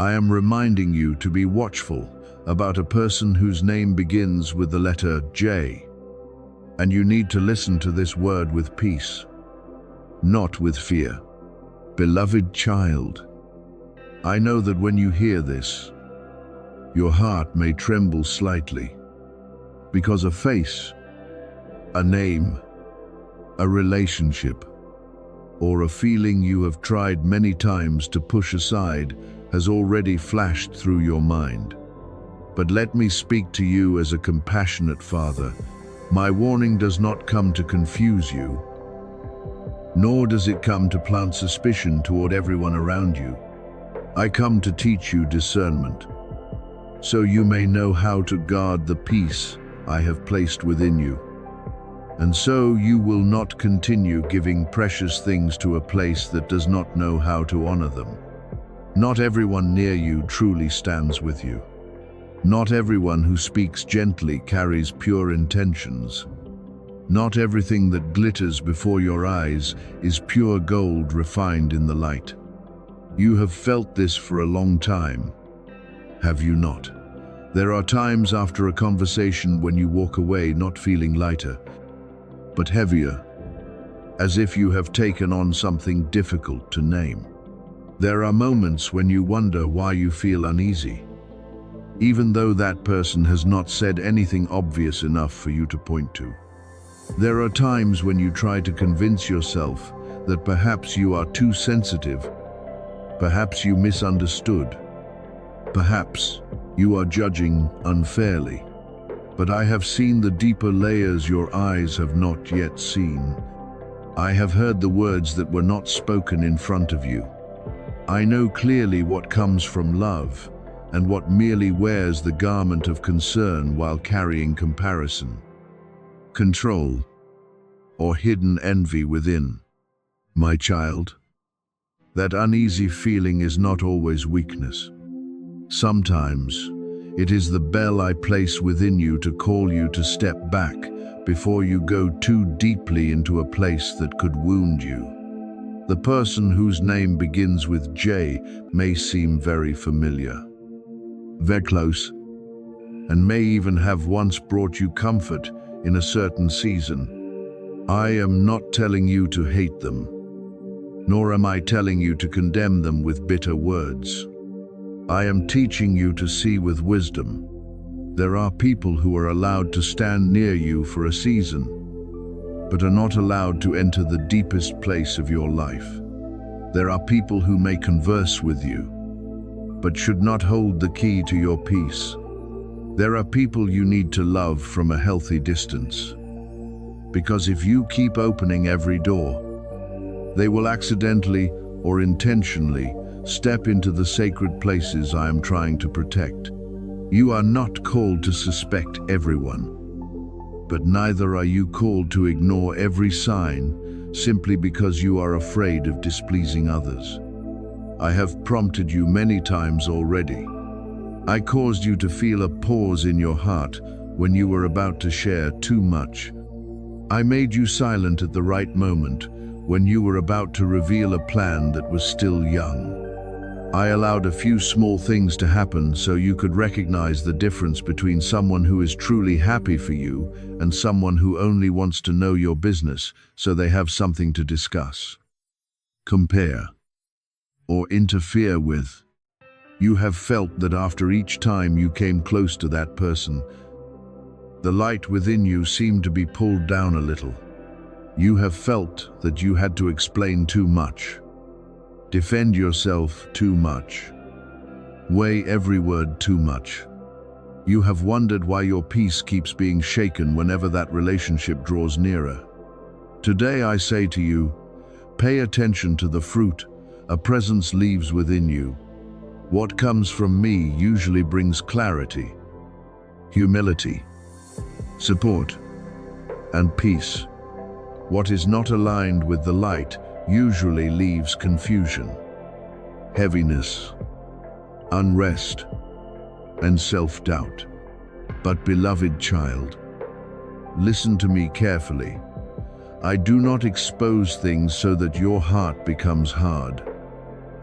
I am reminding you to be watchful about a person whose name begins with the letter J. And you need to listen to this word with peace, not with fear. Beloved child, I know that when you hear this, your heart may tremble slightly, because a face, a name, a relationship, or a feeling you have tried many times to push aside has already flashed through your mind. But let me speak to you as a compassionate father. My warning does not come to confuse you, nor does it come to plant suspicion toward everyone around you. I come to teach you discernment, so you may know how to guard the peace I have placed within you. And so you will not continue giving precious things to a place that does not know how to honor them. Not everyone near you truly stands with you. Not everyone who speaks gently carries pure intentions. Not everything that glitters before your eyes is pure gold refined in the light. You have felt this for a long time, have you not? There are times after a conversation when you walk away not feeling lighter, but heavier, as if you have taken on something difficult to name. There are moments when you wonder why you feel uneasy, even though that person has not said anything obvious enough for you to point to. There are times when you try to convince yourself that perhaps you are too sensitive, perhaps you misunderstood, perhaps you are judging unfairly. But I have seen the deeper layers your eyes have not yet seen. I have heard the words that were not spoken in front of you. I know clearly what comes from love and what merely wears the garment of concern while carrying comparison, control, or hidden envy within. My child, that uneasy feeling is not always weakness. Sometimes it is the bell I place within you to call you to step back before you go too deeply into a place that could wound you. The person whose name begins with J may seem very familiar, very close, and may even have once brought you comfort in a certain season. I am not telling you to hate them, nor am I telling you to condemn them with bitter words. I am teaching you to see with wisdom. There are people who are allowed to stand near you for a season, but are not allowed to enter the deepest place of your life. There are people who may converse with you, but should not hold the key to your peace. There are people you need to love from a healthy distance, because if you keep opening every door, they will accidentally or intentionally step into the sacred places I am trying to protect. You are not called to suspect everyone, but neither are you called to ignore every sign simply because you are afraid of displeasing others. I have prompted you many times already. I caused you to feel a pause in your heart when you were about to share too much. I made you silent at the right moment when you were about to reveal a plan that was still young. I allowed a few small things to happen so you could recognize the difference between someone who is truly happy for you and someone who only wants to know your business so they have something to discuss, compare, or interfere with. You have felt that after each time you came close to that person, the light within you seemed to be pulled down a little. You have felt that you had to explain too much, defend yourself too much, weigh every word too much. You have wondered why your peace keeps being shaken whenever that relationship draws nearer. Today I say to you, pay attention to the fruit a presence leaves within you. What comes from me usually brings clarity, humility, support, and peace. What is not aligned with the light usually leaves confusion, heaviness, unrest, and self-doubt. But beloved child, listen to me carefully. I do not expose things so that your heart becomes hard.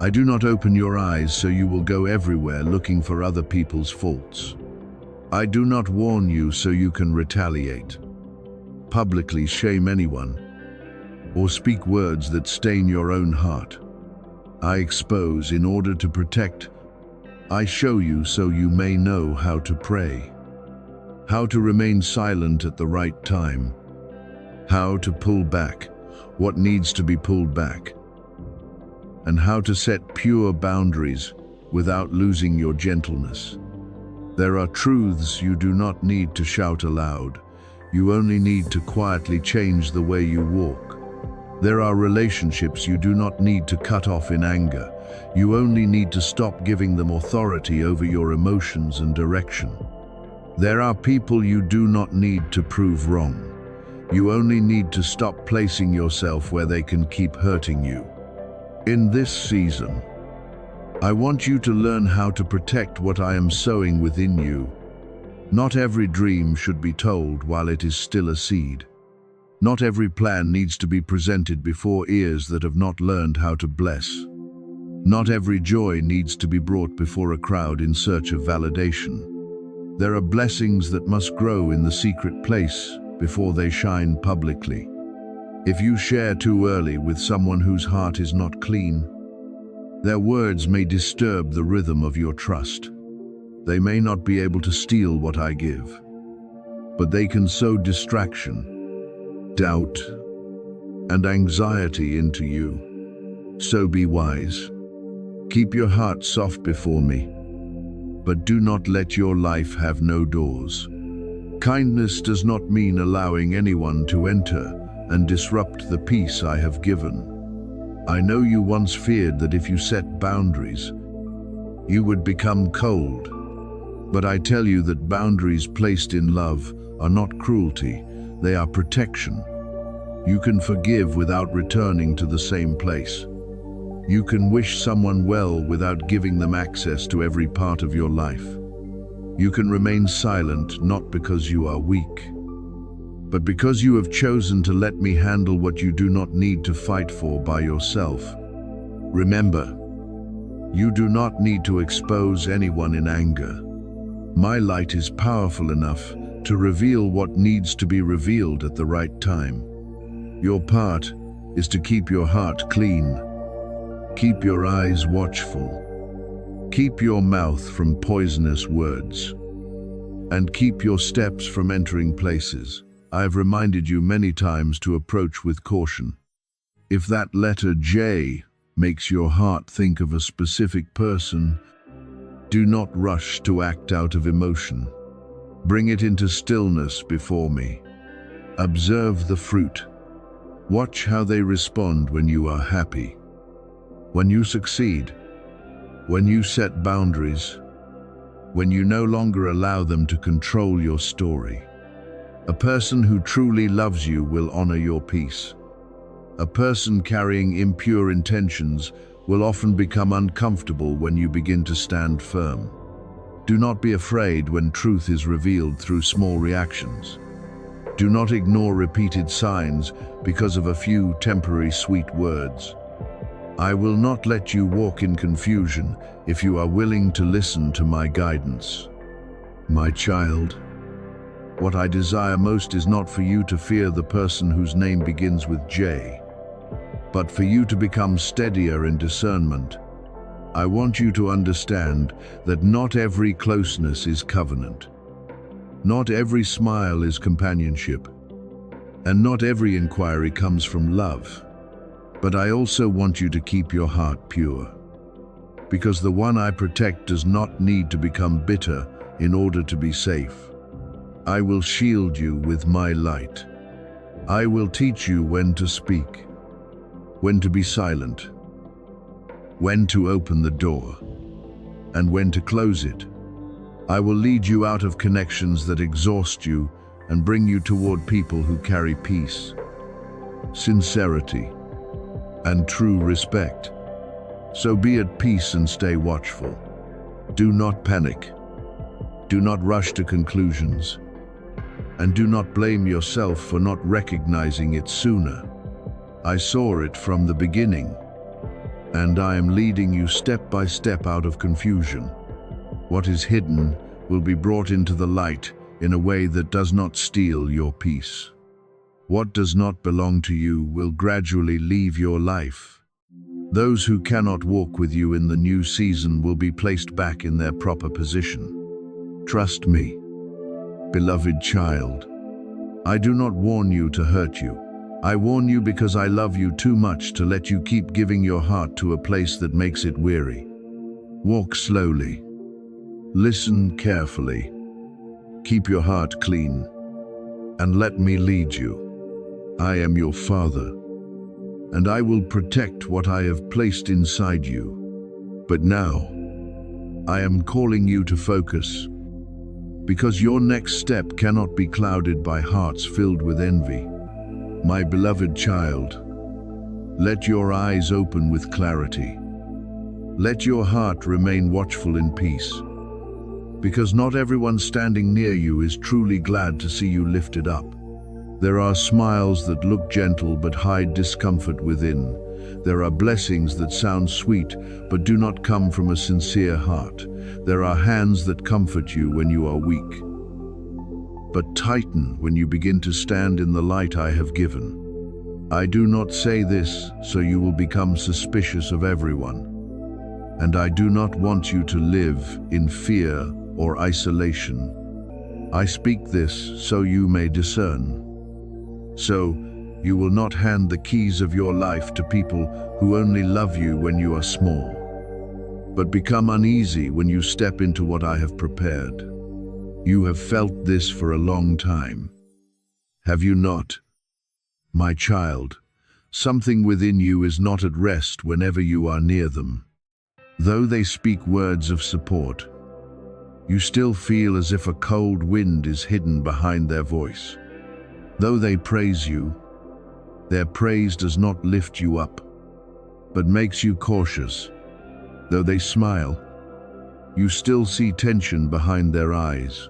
I do not open your eyes so you will go everywhere looking for other people's faults. I do not warn you so you can retaliate, publicly shame anyone, or speak words that stain your own heart. I expose in order to protect. I show you so you may know how to pray, how to remain silent at the right time, how to pull back what needs to be pulled back, and how to set pure boundaries without losing your gentleness. There are truths you do not need to shout aloud. You only need to quietly change the way you walk. There are relationships you do not need to cut off in anger. You only need to stop giving them authority over your emotions and direction. There are people you do not need to prove wrong. You only need to stop placing yourself where they can keep hurting you. In this season, I want you to learn how to protect what I am sowing within you. Not every dream should be told while it is still a seed. Not every plan needs to be presented before ears that have not learned how to bless. Not every joy needs to be brought before a crowd in search of validation. There are blessings that must grow in the secret place before they shine publicly. If you share too early with someone whose heart is not clean, their words may disturb the rhythm of your trust. They may not be able to steal what I give, but they can sow distraction, doubt, and anxiety into you. So be wise. Keep your heart soft before me, but do not let your life have no doors. Kindness does not mean allowing anyone to enter and disrupt the peace I have given. I know you once feared that if you set boundaries, you would become cold. But I tell you that boundaries placed in love are not cruelty, they are protection. You can forgive without returning to the same place. You can wish someone well without giving them access to every part of your life. You can remain silent not because you are weak, but because you have chosen to let me handle what you do not need to fight for by yourself. Remember, you do not need to expose anyone in anger. My light is powerful enough to reveal what needs to be revealed at the right time. Your part is to keep your heart clean, keep your eyes watchful, keep your mouth from poisonous words, and keep your steps from entering places I have reminded you many times to approach with caution. If that letter J makes your heart think of a specific person, do not rush to act out of emotion. Bring it into stillness before me. Observe the fruit. Watch how they respond when you are happy, when you succeed, when you set boundaries, when you no longer allow them to control your story. A person who truly loves you will honor your peace. A person carrying impure intentions will often become uncomfortable when you begin to stand firm. Do not be afraid when truth is revealed through small reactions. Do not ignore repeated signs because of a few temporary sweet words. I will not let you walk in confusion if you are willing to listen to my guidance. My child, what I desire most is not for you to fear the person whose name begins with J, but for you to become steadier in discernment. I want you to understand that not every closeness is covenant. Not every smile is companionship, and not every inquiry comes from love. But I also want you to keep your heart pure, because the one I protect does not need to become bitter in order to be safe. I will shield you with my light. I will teach you when to speak, when to be silent, when to open the door, and when to close it. I will lead you out of connections that exhaust you and bring you toward people who carry peace, sincerity, and true respect. So be at peace and stay watchful. Do not panic. Do not rush to conclusions. And do not blame yourself for not recognizing it sooner. I saw it from the beginning. and I am leading you step by step out of confusion. What is hidden will be brought into the light in a way that does not steal your peace. What does not belong to you will gradually leave your life. Those who cannot walk with you in the new season will be placed back in their proper position. Trust me, beloved child. I do not warn you to hurt you. I warn you because I love you too much to let you keep giving your heart to a place that makes it weary. Walk slowly. Listen carefully. Keep your heart clean. And let me lead you. I am your Father, and I will protect what I have placed inside you. But now, I am calling you to focus, because your next step cannot be clouded by hearts filled with envy. My beloved child, let your eyes open with clarity. Let your heart remain watchful in peace, because not everyone standing near you is truly glad to see you lifted up. There are smiles that look gentle but hide discomfort within. There are blessings that sound sweet but do not come from a sincere heart. There are hands that comfort you when you are weak, but tighten when you begin to stand in the light I have given. I do not say this so you will become suspicious of everyone, and I do not want you to live in fear or isolation. I speak this so you may discern. So, you will not hand the keys of your life to people who only love you when you are small, but become uneasy when you step into what I have prepared. You have felt this for a long time, have you not? My child, something within you is not at rest whenever you are near them. Though they speak words of support, you still feel as if a cold wind is hidden behind their voice. Though they praise you, their praise does not lift you up, but makes you cautious. Though they smile, you still see tension behind their eyes.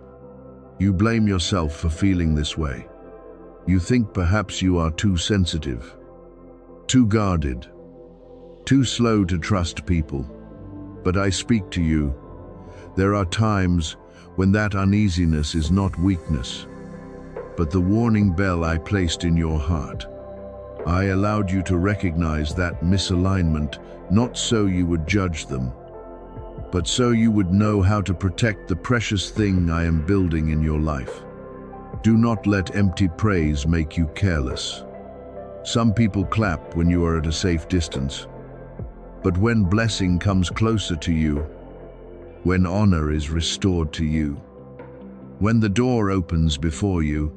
You blame yourself for feeling this way. You think perhaps you are too sensitive, too guarded, too slow to trust people. But I speak to you. There are times when that uneasiness is not weakness, but the warning bell I placed in your heart. I allowed you to recognize that misalignment, not so you would judge them, but so you would know how to protect the precious thing I am building in your life. Do not let empty praise make you careless. Some people clap when you are at a safe distance, but when blessing comes closer to you, when honor is restored to you, when the door opens before you,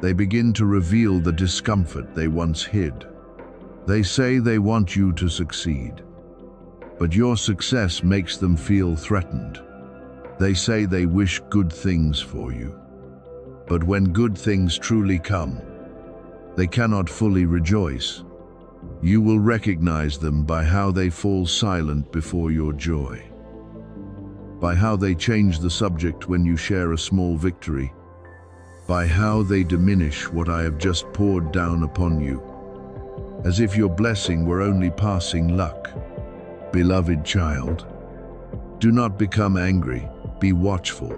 they begin to reveal the discomfort they once hid. They say they want you to succeed, but your success makes them feel threatened. They say they wish good things for you, but when good things truly come, they cannot fully rejoice. You will recognize them by how they fall silent before your joy, by how they change the subject when you share a small victory, by how they diminish what I have just poured down upon you, as if your blessing were only passing luck. Beloved child, do not become angry, be watchful.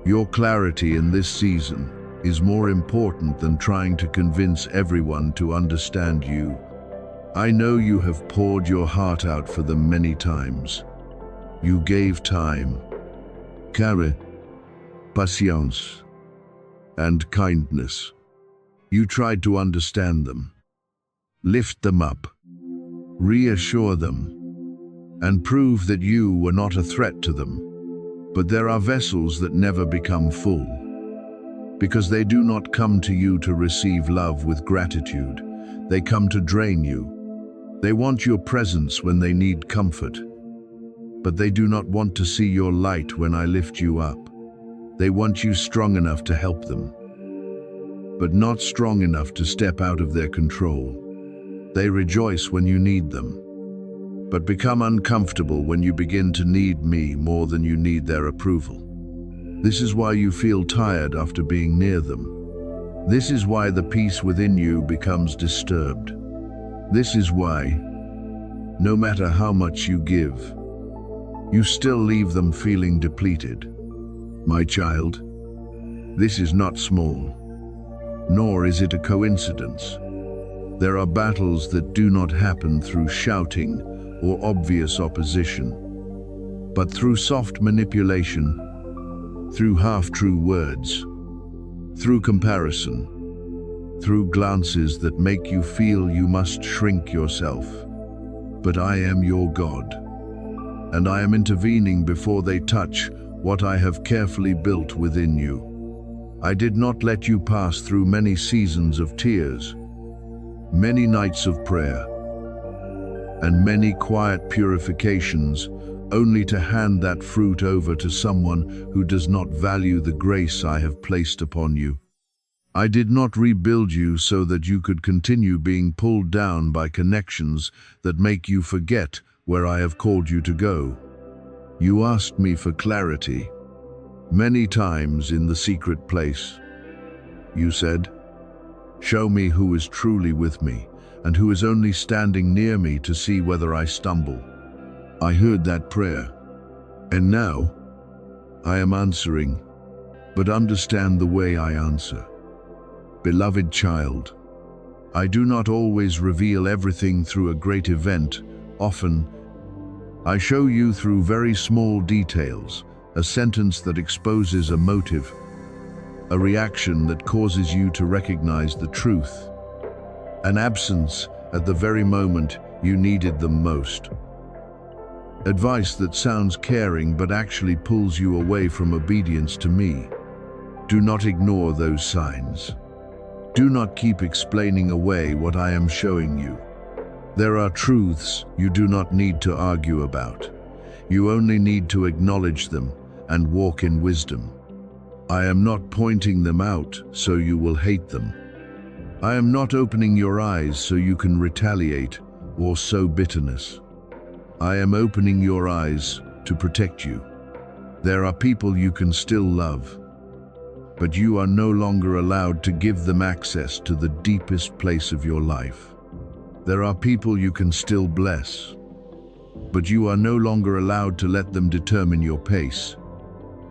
Your clarity in this season is more important than trying to convince everyone to understand you. I know you have poured your heart out for them many times. You gave time, care, patience, and kindness. You tried to understand them, lift them up, reassure them, and prove that you were not a threat to them. But there are vessels that never become full, because they do not come to you to receive love with gratitude. They come to drain you. They want your presence when they need comfort, but they do not want to see your light when I lift you up. They want you strong enough to help them, but not strong enough to step out of their control. They rejoice when you need them, but become uncomfortable when you begin to need me more than you need their approval. This is why you feel tired after being near them. This is why the peace within you becomes disturbed. This is why, No matter how much you give, you still leave them feeling depleted. My child, this is not small, nor is it a coincidence. There are battles that do not happen through shouting or obvious opposition, but through soft manipulation, through half-true words, through comparison, through glances that make you feel you must shrink yourself. But I am your God, and I am intervening before they touch what I have carefully built within you. I did not let you pass through many seasons of tears, many nights of prayer, and many quiet purifications, only to hand that fruit over to someone who does not value the grace I have placed upon you. I did not rebuild you so that you could continue being pulled down by connections that make you forget where I have called you to go. You asked me for clarity many times in the secret place. You said, "Show me who is truly with me and who is only standing near me to see whether I stumble." I heard that prayer, and now I am answering, but understand the way I answer. Beloved child, I do not always reveal everything through a great event. Often, I show you through very small details, a sentence that exposes a motive, a reaction that causes you to recognize the truth, an absence at the very moment you needed them most. Advice that sounds caring but actually pulls you away from obedience to me. Do not ignore those signs. Do not keep explaining away what I am showing you. There are truths you do not need to argue about. You only need to acknowledge them and walk in wisdom. I am not pointing them out so you will hate them. I am not opening your eyes so you can retaliate or sow bitterness. I am opening your eyes to protect you. There are people you can still love, but you are no longer allowed to give them access to the deepest place of your life. There are people you can still bless, but you are no longer allowed to let them determine your pace.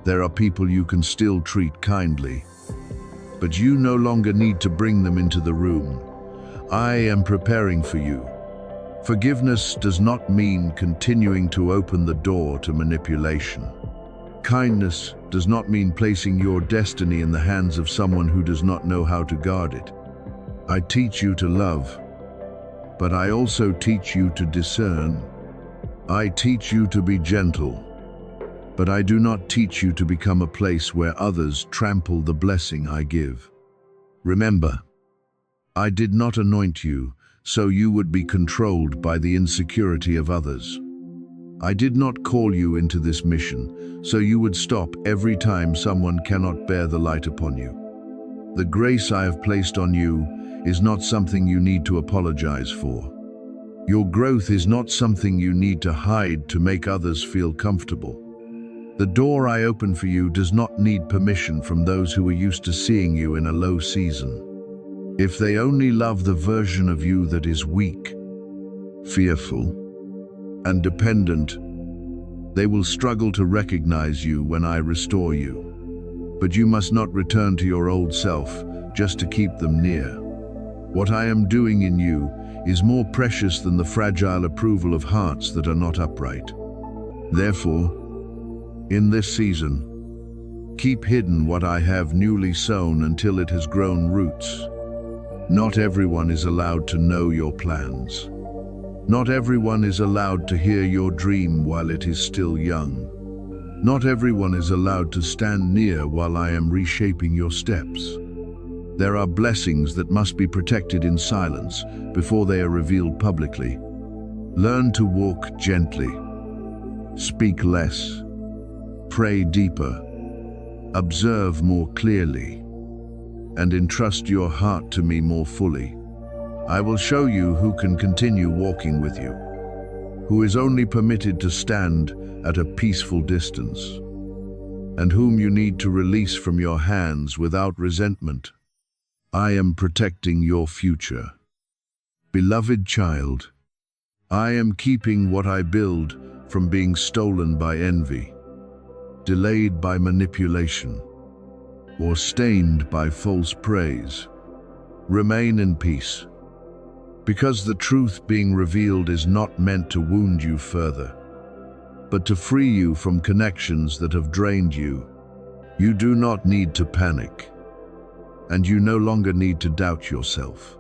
There are people you can still treat kindly, but you no longer need to bring them into the room. I am preparing for you. Forgiveness does not mean continuing to open the door to manipulation. Kindness does not mean placing your destiny in the hands of someone who does not know how to guard it. I teach you to love, but I also teach you to discern. I teach you to be gentle, but I do not teach you to become a place where others trample the blessing I give. Remember, I did not anoint you so you would be controlled by the insecurity of others. I did not call you into this mission so you would stop every time someone cannot bear the light upon you. The grace I have placed on you is not something you need to apologize for. Your growth is not something you need to hide to make others feel comfortable. The door I open for you does not need permission from those who are used to seeing you in a low season. If they only love the version of you that is weak, fearful, and dependent, they will struggle to recognize you when I restore you. But you must not return to your old self just to keep them near. What I am doing in you is more precious than the fragile approval of hearts that are not upright. Therefore, in this season, keep hidden what I have newly sown until it has grown roots. Not everyone is allowed to know your plans. Not everyone is allowed to hear your dream while it is still young. Not everyone is allowed to stand near while I am reshaping your steps. There are blessings that must be protected in silence before they are revealed publicly. Learn to walk gently. Speak less. Pray deeper. Observe more clearly. And entrust your heart to me more fully. I will show you who can continue walking with you, who is only permitted to stand at a peaceful distance, and whom you need to release from your hands without resentment. I am protecting your future. Beloved child, I am keeping what I build from being stolen by envy, delayed by manipulation, or stained by false praise. Remain in peace, because the truth being revealed is not meant to wound you further, but to free you from connections that have drained you. You do not need to panic, and you no longer need to doubt yourself.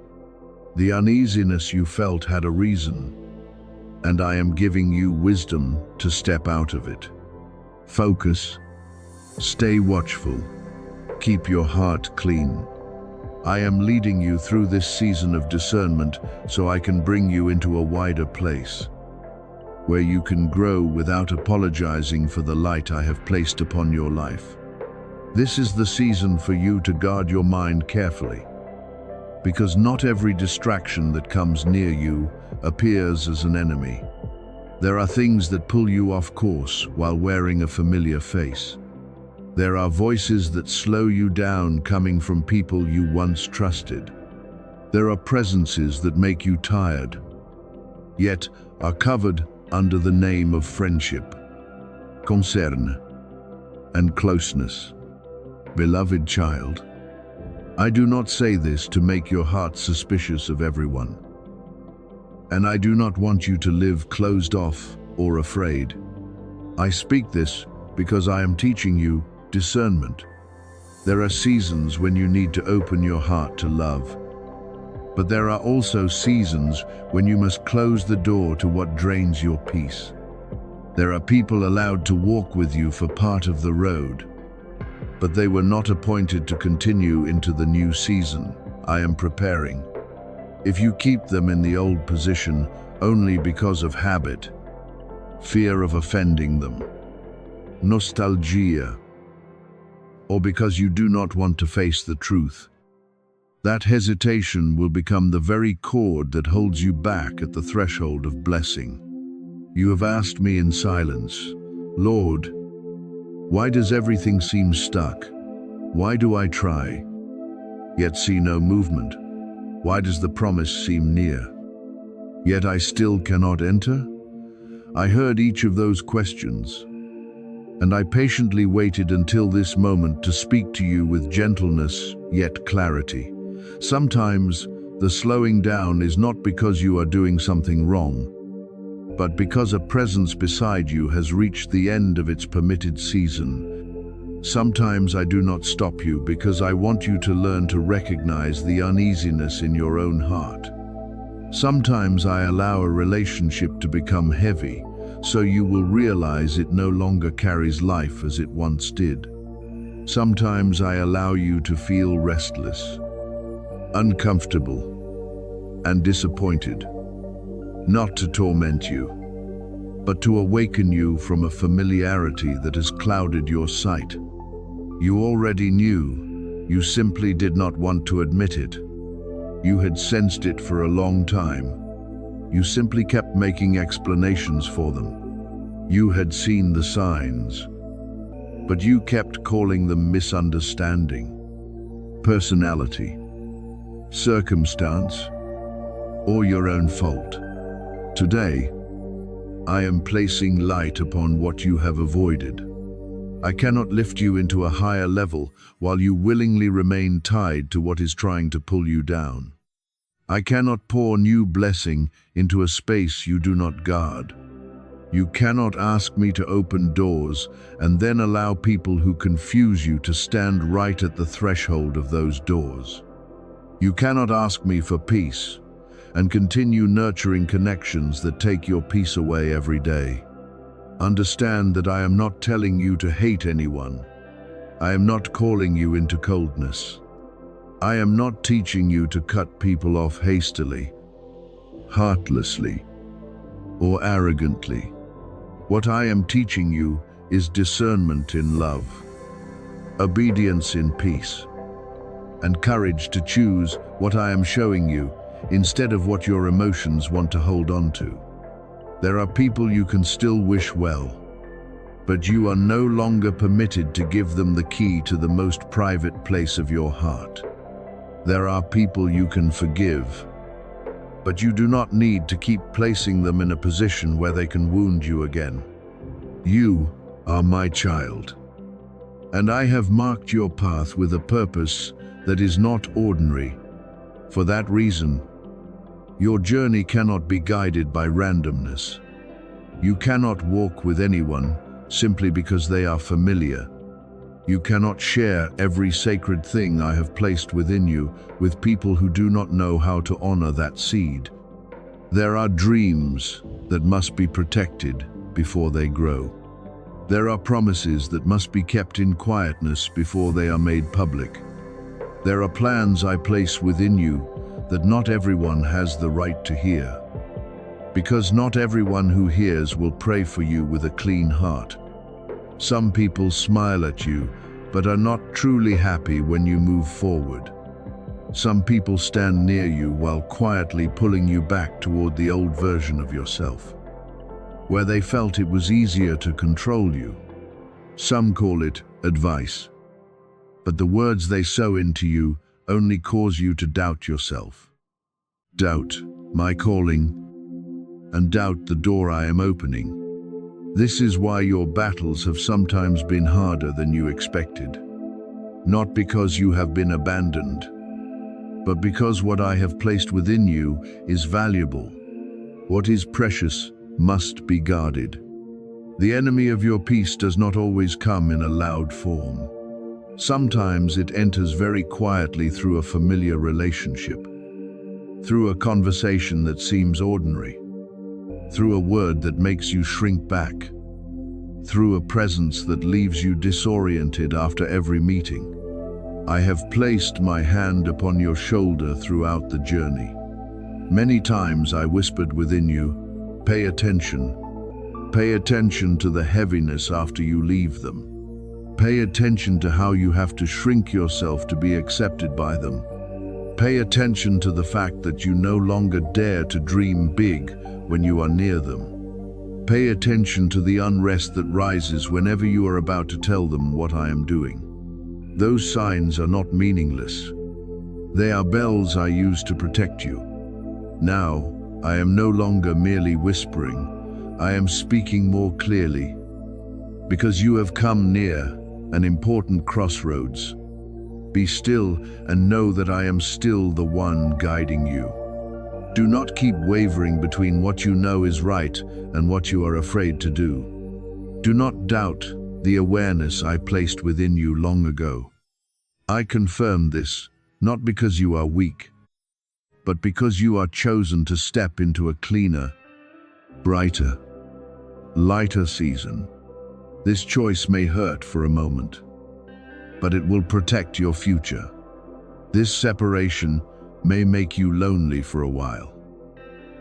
The uneasiness you felt had a reason, and I am giving you wisdom to step out of it. Focus, stay watchful, keep your heart clean. I am leading you through this season of discernment so I can bring you into a wider place, where you can grow without apologizing for the light I have placed upon your life. This is the season for you to guard your mind carefully, because not every distraction that comes near you appears as an enemy. There are things that pull you off course while wearing a familiar face. There are voices that slow you down coming from people you once trusted. There are presences that make you tired, yet are covered under the name of friendship, concern, and closeness. Beloved child, I do not say this to make your heart suspicious of everyone. And I do not want you to live closed off or afraid. I speak this because I am teaching you discernment. There are seasons when you need to open your heart to love, but there are also seasons when you must close the door to what drains your peace. There are people allowed to walk with you for part of the road, but they were not appointed to continue into the new season I am preparing. If you keep them in the old position only because of habit, fear of offending them, nostalgia, or because you do not want to face the truth, that hesitation will become the very cord that holds you back at the threshold of blessing. You have asked me in silence, Lord, why does everything seem stuck? Why do I try, yet see no movement? Why does the promise seem near, yet I still cannot enter? I heard each of those questions, and I patiently waited until this moment to speak to you with gentleness yet clarity. Sometimes the slowing down is not because you are doing something wrong, but because a presence beside you has reached the end of its permitted season. Sometimes I do not stop you because I want you to learn to recognize the uneasiness in your own heart. Sometimes I allow a relationship to become heavy, so you will realize it no longer carries life as it once did. Sometimes I allow you to feel restless, uncomfortable, and disappointed, not to torment you, but to awaken you from a familiarity that has clouded your sight. You already knew, you simply did not want to admit it. You had sensed it for a long time. You simply kept making explanations for them. You had seen the signs, but you kept calling them misunderstanding, personality, circumstance, or your own fault. Today, I am placing light upon what you have avoided. I cannot lift you into a higher level while you willingly remain tied to what is trying to pull you down. I cannot pour new blessing into a space you do not guard. You cannot ask me to open doors and then allow people who confuse you to stand right at the threshold of those doors. You cannot ask me for peace and continue nurturing connections that take your peace away every day. Understand that I am not telling you to hate anyone. I am not calling you into coldness. I am not teaching you to cut people off hastily, heartlessly, or arrogantly. What I am teaching you is discernment in love, obedience in peace, and courage to choose what I am showing you instead of what your emotions want to hold on to. There are people you can still wish well, but you are no longer permitted to give them the key to the most private place of your heart. There are people you can forgive, but you do not need to keep placing them in a position where they can wound you again. You are my child, and I have marked your path with a purpose that is not ordinary. For that reason, your journey cannot be guided by randomness. You cannot walk with anyone simply because they are familiar. You cannot share every sacred thing I have placed within you with people who do not know how to honor that seed. There are dreams that must be protected before they grow. There are promises that must be kept in quietness before they are made public. There are plans I place within you that not everyone has the right to hear, because not everyone who hears will pray for you with a clean heart. Some people smile at you, but are not truly happy when you move forward. Some people stand near you while quietly pulling you back toward the old version of yourself, where they felt it was easier to control you. Some call it advice, but the words they sow into you only cause you to doubt yourself. Doubt my calling, and doubt the door I am opening. This is why your battles have sometimes been harder than you expected. Not because you have been abandoned, but because what I have placed within you is valuable. What is precious must be guarded. The enemy of your peace does not always come in a loud form. Sometimes it enters very quietly through a familiar relationship, through a conversation that seems ordinary, through a word that makes you shrink back, through a presence that leaves you disoriented after every meeting. I have placed my hand upon your shoulder throughout the journey. Many times I whispered within you, pay attention. Pay attention to the heaviness after you leave them. Pay attention to how you have to shrink yourself to be accepted by them. Pay attention to the fact that you no longer dare to dream big when you are near them. Pay attention to the unrest that rises whenever you are about to tell them what I am doing. Those signs are not meaningless. They are bells I use to protect you. Now, I am no longer merely whispering. I am speaking more clearly, because you have come near an important crossroads. Be still and know that I am still the one guiding you. Do not keep wavering between what you know is right and what you are afraid to do. Do not doubt the awareness I placed within you long ago. I confirm this, not because you are weak, but because you are chosen to step into a cleaner, brighter, lighter season. This choice may hurt for a moment, but it will protect your future. This separation may make you lonely for a while,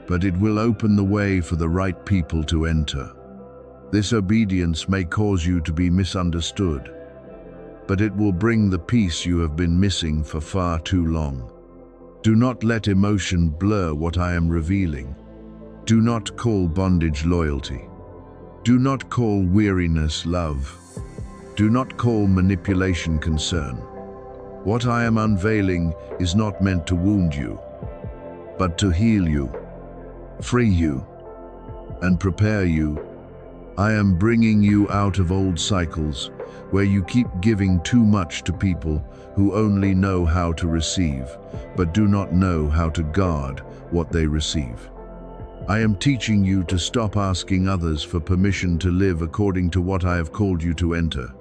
but it will open the way for the right people to enter. This obedience may cause you to be misunderstood, but it will bring the peace you have been missing for far too long. Do not let emotion blur what I am revealing. Do not call bondage loyalty. Do not call weariness love. Do not call manipulation concern. What I am unveiling is not meant to wound you, but to heal you, free you, and prepare you. I am bringing you out of old cycles where you keep giving too much to people who only know how to receive, but do not know how to guard what they receive. I am teaching you to stop asking others for permission to live according to what I have called you to enter.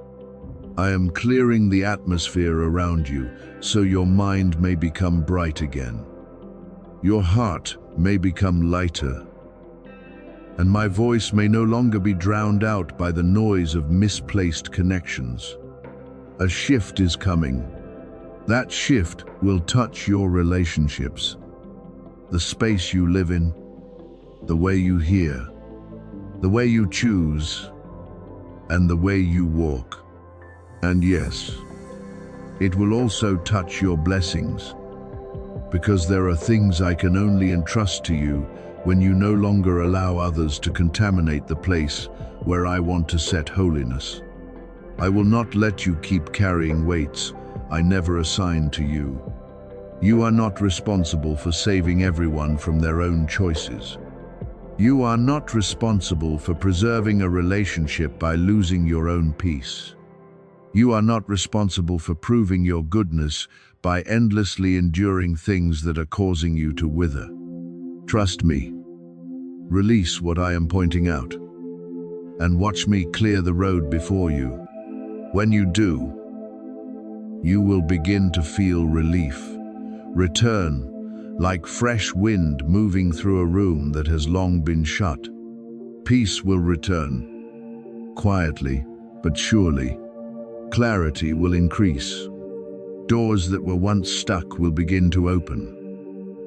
I am clearing the atmosphere around you so your mind may become bright again. Your heart may become lighter, and my voice may no longer be drowned out by the noise of misplaced connections. A shift is coming. That shift will touch your relationships, the space you live in, the way you hear, the way you choose, and the way you walk. And yes, it will also touch your blessings, because there are things I can only entrust to you when you no longer allow others to contaminate the place where I want to set holiness. I will not let you keep carrying weights I never assigned to you. You are not responsible for saving everyone from their own choices. You are not responsible for preserving a relationship by losing your own peace. You are not responsible for proving your goodness by endlessly enduring things that are causing you to wither. Trust me. Release what I am pointing out, and watch me clear the road before you. When you do, you will begin to feel relief return, like fresh wind moving through a room that has long been shut. Peace will return, quietly but surely. Clarity will increase. Doors that were once stuck will begin to open.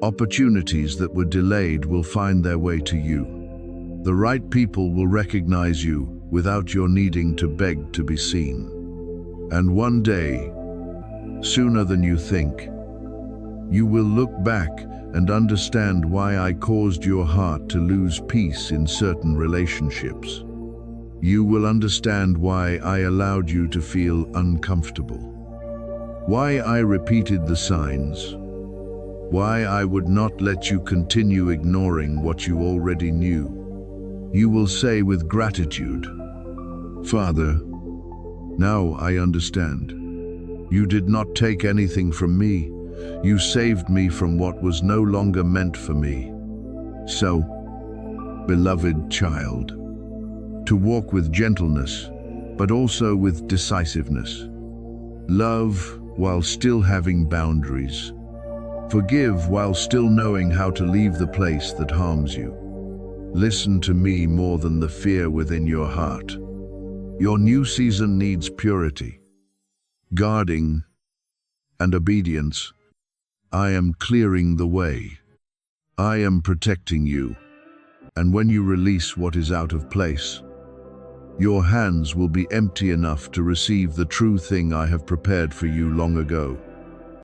Opportunities that were delayed will find their way to you. The right people will recognize you without your needing to beg to be seen. And one day, sooner than you think, you will look back and understand why I caused your heart to lose peace in certain relationships. You will understand why I allowed you to feel uncomfortable, why I repeated the signs, why I would not let you continue ignoring what you already knew. You will say with gratitude, "Father, now I understand. You did not take anything from me. You saved me from what was no longer meant for me." So, beloved child, to walk with gentleness, but also with decisiveness. Love while still having boundaries. Forgive while still knowing how to leave the place that harms you. Listen to me more than the fear within your heart. Your new season needs purity, guarding, and obedience. I am clearing the way. I am protecting you. And when you release what is out of place, your hands will be empty enough to receive the true thing I have prepared for you long ago.